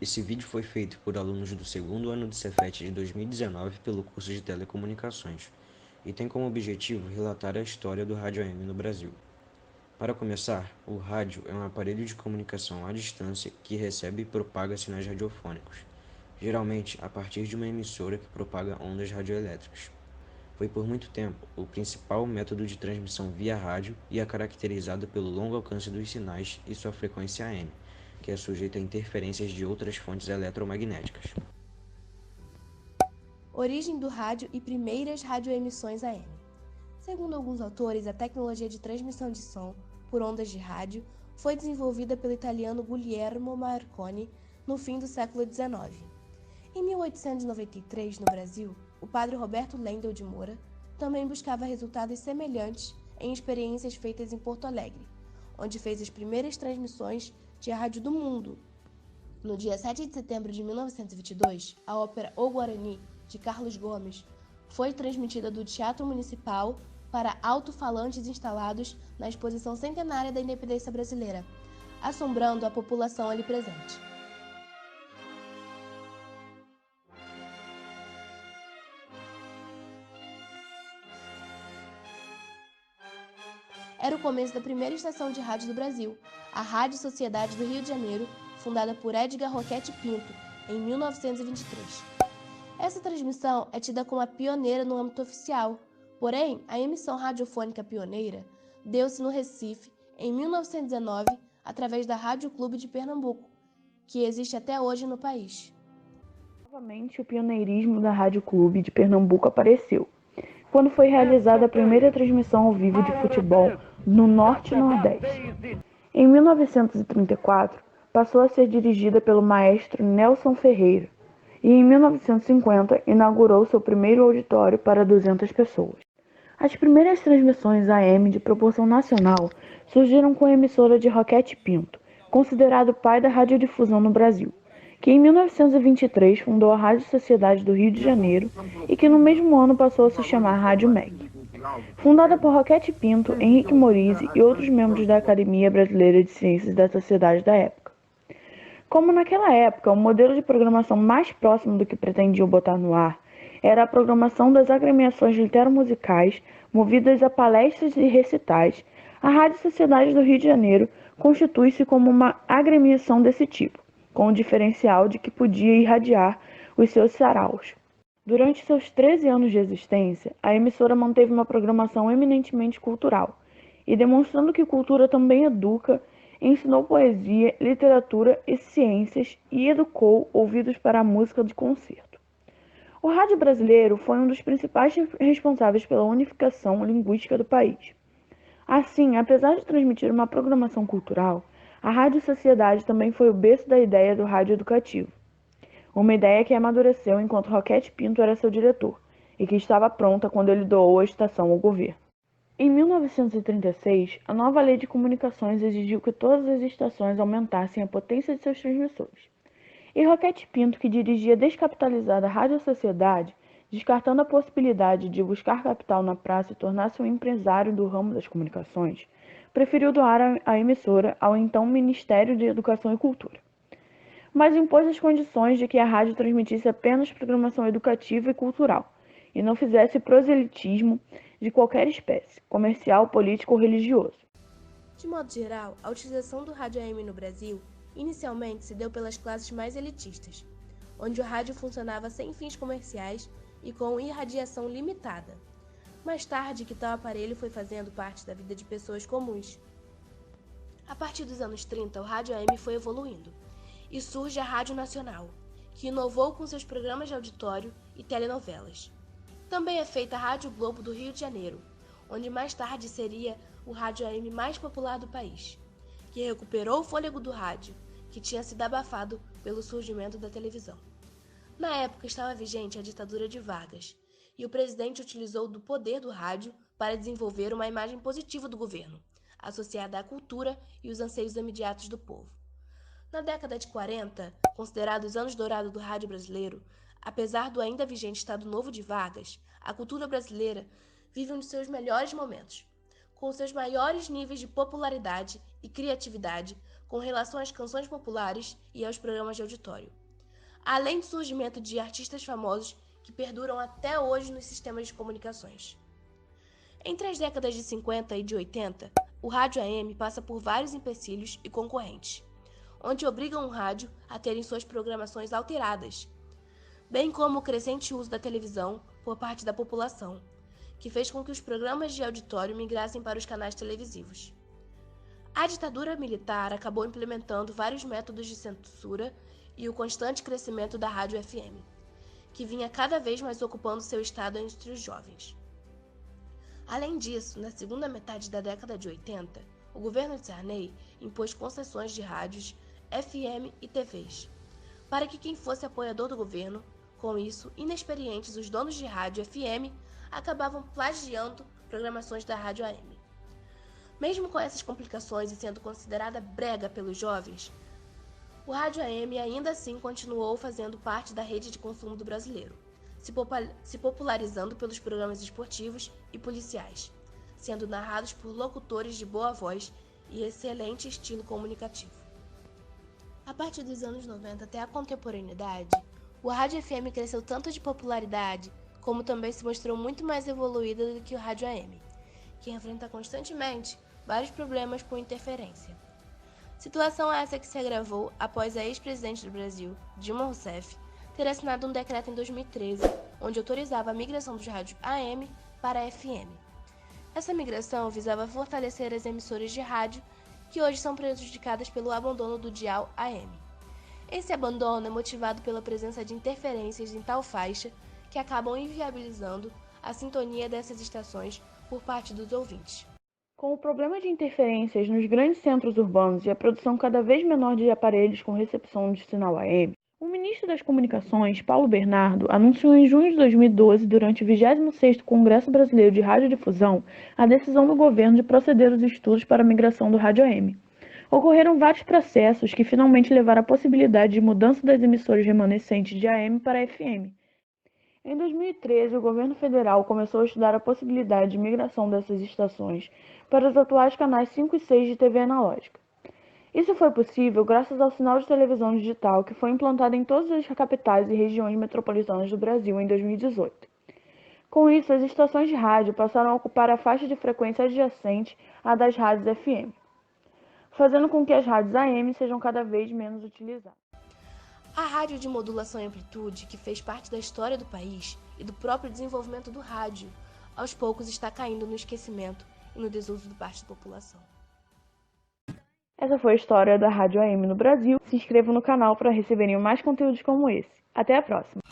Esse vídeo foi feito por alunos do segundo ano do Cefet de 2019 pelo curso de Telecomunicações e tem como objetivo relatar a história do rádio AM no Brasil. Para começar, o rádio é um aparelho de comunicação à distância que recebe e propaga sinais radiofônicos, geralmente a partir de uma emissora que propaga ondas radioelétricas. Foi por muito tempo o principal método de transmissão via rádio e é caracterizado pelo longo alcance dos sinais e sua frequência AM, que é sujeita a interferências de outras fontes eletromagnéticas. Origem do rádio e primeiras radioemissões AM. Segundo alguns autores, a tecnologia de transmissão de som por ondas de rádio foi desenvolvida pelo italiano Guglielmo Marconi no fim do século XIX. Em 1893, no Brasil, o padre Roberto Lendel de Moura também buscava resultados semelhantes em experiências feitas em Porto Alegre, onde fez as primeiras transmissões de rádio do mundo. No dia 7 de setembro de 1922, a ópera O Guarani, de Carlos Gomes, foi transmitida do Teatro Municipal para alto-falantes instalados na Exposição Centenária da Independência Brasileira, assombrando a população ali presente. Era o começo da primeira estação de rádio do Brasil, a Rádio Sociedade do Rio de Janeiro, fundada por Edgar Roquette Pinto, em 1923. Essa transmissão é tida como a pioneira no âmbito oficial, porém, a emissão radiofônica pioneira deu-se no Recife, em 1919, através da Rádio Clube de Pernambuco, que existe até hoje no país. Novamente, o pioneirismo da Rádio Clube de Pernambuco apareceu, quando foi realizada a primeira transmissão ao vivo de futebol no Norte e Nordeste. Em 1934, passou a ser dirigida pelo maestro Nelson Ferreira e, em 1950, inaugurou seu primeiro auditório para 200 pessoas. As primeiras transmissões AM de proporção nacional surgiram com a emissora de Roquette Pinto, considerado o pai da radiodifusão no Brasil, que em 1923 fundou a Rádio Sociedade do Rio de Janeiro e que no mesmo ano passou a se chamar Rádio MEC. Fundada por Roquette Pinto, Henrique Morise e outros membros da Academia Brasileira de Ciências da Sociedade da época. Como naquela época o modelo de programação mais próximo do que pretendiam botar no ar era a programação das agremiações literomusicais movidas a palestras e recitais, a Rádio Sociedade do Rio de Janeiro constitui-se como uma agremiação desse tipo, com o diferencial de que podia irradiar os seus saraus. Durante seus 13 anos de existência, a emissora manteve uma programação eminentemente cultural, e demonstrando que cultura também educa, ensinou poesia, literatura e ciências e educou ouvidos para a música de concerto. O rádio brasileiro foi um dos principais responsáveis pela unificação linguística do país. Assim, apesar de transmitir uma programação cultural, a Rádio Sociedade também foi o berço da ideia do rádio educativo. Uma ideia que amadureceu enquanto Roquette Pinto era seu diretor, e que estava pronta quando ele doou a estação ao governo. Em 1936, a nova Lei de Comunicações exigiu que todas as estações aumentassem a potência de seus transmissores. E Roquette Pinto, que dirigia descapitalizada a Rádio Sociedade, descartando a possibilidade de buscar capital na praça e tornar-se um empresário do ramo das comunicações, preferiu doar a emissora ao então Ministério de Educação e Cultura. Mas impôs as condições de que a rádio transmitisse apenas programação educativa e cultural, e não fizesse proselitismo de qualquer espécie, comercial, político ou religioso. De modo geral, a utilização do rádio AM no Brasil inicialmente se deu pelas classes mais elitistas, onde o rádio funcionava sem fins comerciais e com irradiação limitada. Mais tarde que tal aparelho foi fazendo parte da vida de pessoas comuns. A partir dos anos 30, o rádio AM foi evoluindo, e surge a Rádio Nacional, que inovou com seus programas de auditório e telenovelas. Também é feita a Rádio Globo do Rio de Janeiro, onde mais tarde seria o rádio AM mais popular do país, que recuperou o fôlego do rádio, que tinha sido abafado pelo surgimento da televisão. Na época estava vigente a ditadura de Vargas, e o presidente utilizou do poder do rádio para desenvolver uma imagem positiva do governo, associada à cultura e os anseios imediatos do povo. Na década de 40, considerado os anos dourados do rádio brasileiro, apesar do ainda vigente Estado Novo de Vargas, a cultura brasileira vive um de seus melhores momentos, com seus maiores níveis de popularidade e criatividade com relação às canções populares e aos programas de auditório, além do surgimento de artistas famosos que perduram até hoje nos sistemas de comunicações. Entre as décadas de 50 e de 80, o rádio AM passa por vários empecilhos e concorrentes, onde obrigam o rádio a terem suas programações alteradas, bem como o crescente uso da televisão por parte da população, que fez com que os programas de auditório migrassem para os canais televisivos. A ditadura militar acabou implementando vários métodos de censura e o constante crescimento da rádio FM, que vinha cada vez mais ocupando seu estado entre os jovens. Além disso, na segunda metade da década de 80, o governo de Sarney impôs concessões de rádios, FM e TVs, para que quem fosse apoiador do governo, com isso, inexperientes, os donos de rádio FM acabavam plagiando programações da rádio AM. Mesmo com essas complicações e sendo considerada brega pelos jovens, o rádio AM ainda assim continuou fazendo parte da rede de consumo do brasileiro, se popularizando pelos programas esportivos e policiais, sendo narrados por locutores de boa voz e excelente estilo comunicativo. A partir dos anos 90 até a contemporaneidade, o rádio FM cresceu tanto de popularidade, como também se mostrou muito mais evoluída do que o rádio AM, que enfrenta constantemente vários problemas com interferência. Situação essa que se agravou após a ex-presidente do Brasil, Dilma Rousseff, ter assinado um decreto em 2013, onde autorizava a migração dos rádios AM para FM. Essa migração visava fortalecer as emissoras de rádio, que hoje são prejudicadas pelo abandono do dial AM. Esse abandono é motivado pela presença de interferências em tal faixa que acabam inviabilizando a sintonia dessas estações por parte dos ouvintes. Com o problema de interferências nos grandes centros urbanos e a produção cada vez menor de aparelhos com recepção de sinal AM, o ministro das Comunicações, Paulo Bernardo, anunciou em junho de 2012, durante o 26º Congresso Brasileiro de Radiodifusão, a decisão do governo de proceder aos estudos para a migração do rádio AM. Ocorreram vários processos que finalmente levaram à possibilidade de mudança das emissoras remanescentes de AM para FM. Em 2013, o governo federal começou a estudar a possibilidade de migração dessas estações para os atuais canais 5 e 6 de TV analógica. Isso foi possível graças ao sinal de televisão digital que foi implantado em todas as capitais e regiões metropolitanas do Brasil em 2018. Com isso, as estações de rádio passaram a ocupar a faixa de frequência adjacente à das rádios FM, fazendo com que as rádios AM sejam cada vez menos utilizadas. A rádio de modulação e amplitude, que fez parte da história do país e do próprio desenvolvimento do rádio, aos poucos está caindo no esquecimento e no desuso de parte da população. Essa foi a história da Rádio AM no Brasil. Se inscrevam no canal para receberem mais conteúdos como esse. Até a próxima!